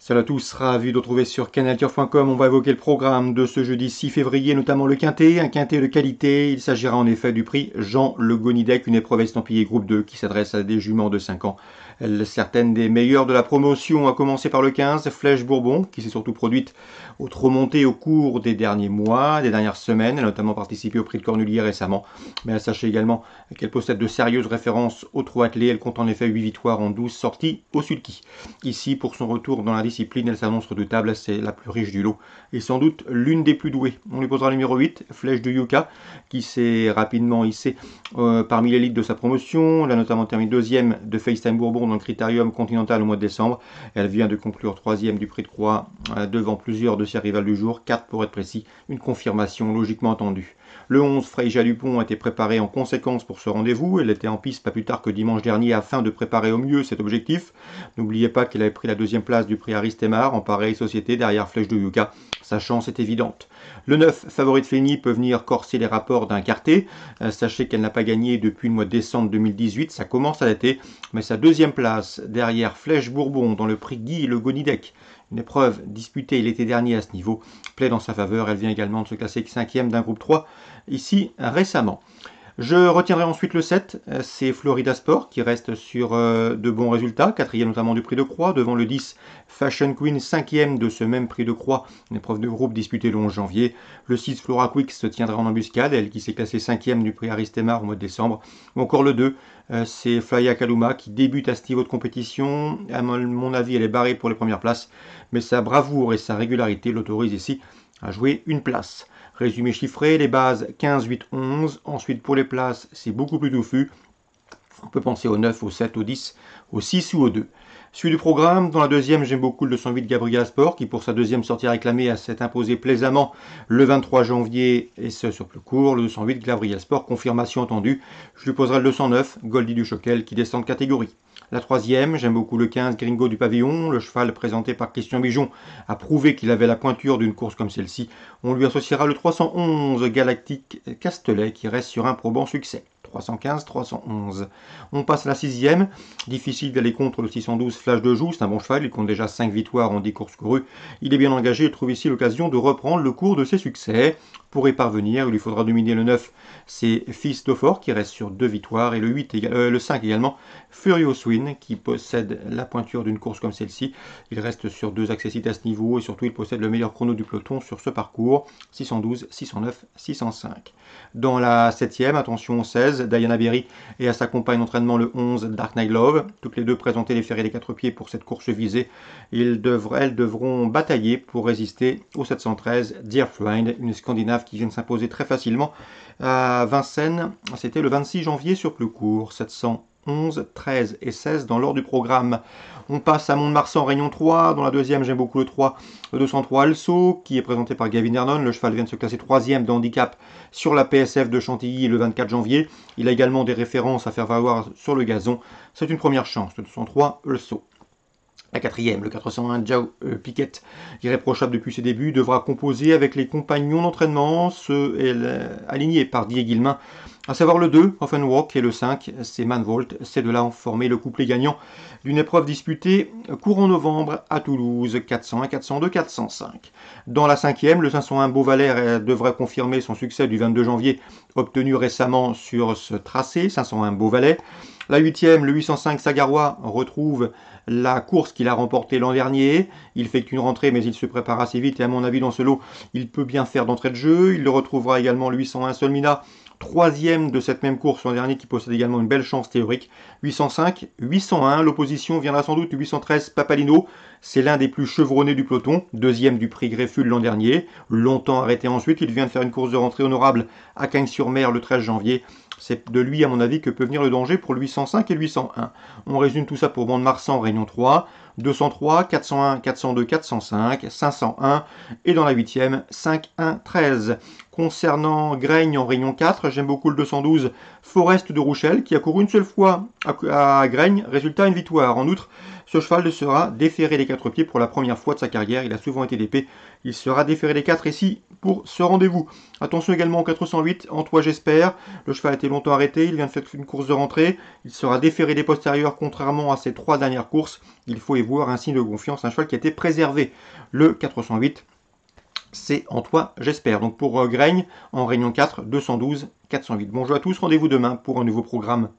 Salut à tous, ravi de retrouver sur canalturf.com. On va évoquer le programme de ce jeudi 6 février, notamment le quintet, un quintet de qualité. Il s'agira en effet du prix Jean Le Gonidec, une épreuve estampillée groupe 2 qui s'adresse à des juments de 5 ans. Certaines des meilleures de la promotion, à commencer par le 15, Flèche Bourbon, qui s'est surtout produite aux remontées au cours des derniers mois, des dernières semaines. Elle a notamment participé au prix de Cornulier récemment. Mais sachez également qu'elle possède de sérieuses références au trot attelé. Elle compte en effet 8 victoires en 12 sorties au sulky. Ici, pour son retour dans la discipline, elle s'annonce redoutable, c'est la plus riche du lot et sans doute l'une des plus douées. On lui posera le numéro 8, Flèche de Yuka, qui s'est rapidement hissée parmi l'élite de sa promotion. Elle a notamment terminé deuxième de FaceTime Bourbon dans le Critérium Continental au mois de décembre. Elle vient de conclure troisième du Prix de Croix devant plusieurs de ses rivales du jour, 4 pour être précis, une confirmation logiquement attendue. Le 11, Freya Dupont, a été préparée en conséquence pour ce rendez-vous. Elle était en piste pas plus tard que dimanche dernier afin de préparer au mieux cet objectif. N'oubliez pas qu'elle avait pris la deuxième place du prix Aristemar en pareille société derrière Flèche de Yuka. Sa chance est évidente. Le 9, Favorite Feni, peut venir corser les rapports d'un quartet. Sachez qu'elle n'a pas gagné depuis le mois de décembre 2018. Ça commence à dater. Mais sa deuxième place derrière Flèche Bourbon dans le prix Guy Le Gonidec, une épreuve disputée l'été dernier à ce niveau, plaît dans sa faveur. Elle vient également de se classer 5e d'un groupe 3 ici récemment. Je retiendrai ensuite le 7, c'est Florida Sport qui reste sur de bons résultats, 4e notamment du prix de Croix, devant le 10 Fashion Queen, 5e de ce même prix de Croix, une épreuve de groupe disputée le 11 janvier. Le 6 Flora Quick se tiendra en embuscade, elle qui s'est classée 5e du prix Aristemar au mois de décembre. Ou encore le 2, c'est Flya Kaluma qui débute à ce niveau de compétition. À mon avis, elle est barrée pour les premières places, mais sa bravoure et sa régularité l'autorisent ici à jouer une place. Résumé chiffré, les bases 15, 8, 11. Ensuite, pour les places, c'est beaucoup plus touffu. On peut penser au 9, au 7, au 10, au 6 ou au 2. Suite du programme, dans la deuxième, j'aime beaucoup le 208 Gabriel Sport, qui pour sa deuxième sortie réclamée s'est imposé plaisamment le 23 janvier, et ce sur plus court. Le 208 Gabriel Sport, confirmation entendue. Je lui poserai le 209 Goldie du Choquel, qui descend de catégorie. La troisième, j'aime beaucoup le 15 Gringo du Pavillon. Le cheval présenté par Christian Bijon a prouvé qu'il avait la pointure d'une course comme celle-ci. On lui associera le 311 Galactique Castelet qui reste sur un probant succès. 315, 311. On passe à la sixième. Difficile d'aller contre le 612 Flash de Joux. C'est un bon cheval. Il compte déjà 5 victoires en 10 courses courues. Il est bien engagé et trouve ici l'occasion de reprendre le cours de ses succès. Pour y parvenir, il lui faudra dominer le 9. C'est Fils d'Aufort qui reste sur 2 victoires. Et le 5 également, Furious Win qui possède la pointure d'une course comme celle-ci. Il reste sur 2 accessites à ce niveau. Et surtout, il possède le meilleur chrono du peloton sur ce parcours. 612, 609, 605. Dans la 7e, attention 16, Diana Berry et à sa compagne d'entraînement le 11, Dark Knight Love. Toutes les deux présentées les ferrés des 4 pieds pour cette course visée. Elles devront batailler pour résister au 713 Dear Friend, une Scandinave qui vient de s'imposer très facilement à Vincennes. C'était le 26 janvier sur plus court. 711, 13 et 16 dans l'ordre du programme. On passe à Mont-de-Marsan, Réunion 3. Dans la deuxième, j'aime beaucoup le 3, le 203 Also, qui est présenté par Gavin Hernon. Le cheval vient de se classer 3e de handicap sur la PSF de Chantilly le 24 janvier. Il a également des références à faire valoir sur le gazon. C'est une première chance, le 203 Also. La quatrième, le 401 Joe Piquet, irréprochable depuis ses débuts, devra composer avec les compagnons d'entraînement, alignés par Didier Guillemin, à savoir le 2, Offenwalk, et le 5, c'est Manvolt. Ces deux-là ont formé le couplet gagnant d'une épreuve disputée courant novembre à Toulouse, 401, 402, 405. Dans la cinquième, le 501 Beauvalet devrait confirmer son succès du 22 janvier, obtenu récemment sur ce tracé, 501 Beauvalet. La huitième, le 805 Sagarois, retrouve la course qu'il a remportée l'an dernier. Il fait qu'une rentrée, mais il se prépare assez vite. Et à mon avis, dans ce lot, il peut bien faire d'entrée de jeu. Il le retrouvera également le 801 Solmina, troisième de cette même course l'an dernier, qui possède également une belle chance théorique. 805, 801. L'opposition viendra sans doute du 813 Papalino. C'est l'un des plus chevronnés du peloton. Deuxième du prix Grefful l'an dernier. Longtemps arrêté ensuite. Il vient de faire une course de rentrée honorable à Cagnes-sur-Mer le 13 janvier. C'est de lui, à mon avis, que peut venir le danger pour le 805 et le 801. On résume tout ça pour Mont-de-Marsan, Réunion 3, 203, 401, 402, 405, 501 et dans la 8e, 5, 1, 13. Concernant Graigne en Réunion 4, j'aime beaucoup le 212 Forest de Rouchel qui a couru une seule fois à Graigne, résultat une victoire. En outre, ce cheval sera déféré des 4 pieds pour la première fois de sa carrière. Il a souvent été d'épée. Il sera déféré des 4 ici pour ce rendez-vous. Attention également au 408, en toi j'espère. Le cheval a été longtemps arrêté. Il vient de faire une course de rentrée. Il sera déféré des postérieurs contrairement à ses 3 dernières courses. Il faut pourrez voir un signe de confiance, un cheval qui a été préservé. Le 408, c'est en toi, j'espère. Donc pour Graigne, en Réunion 4, 212, 408. Bonjour à tous, rendez-vous demain pour un nouveau programme.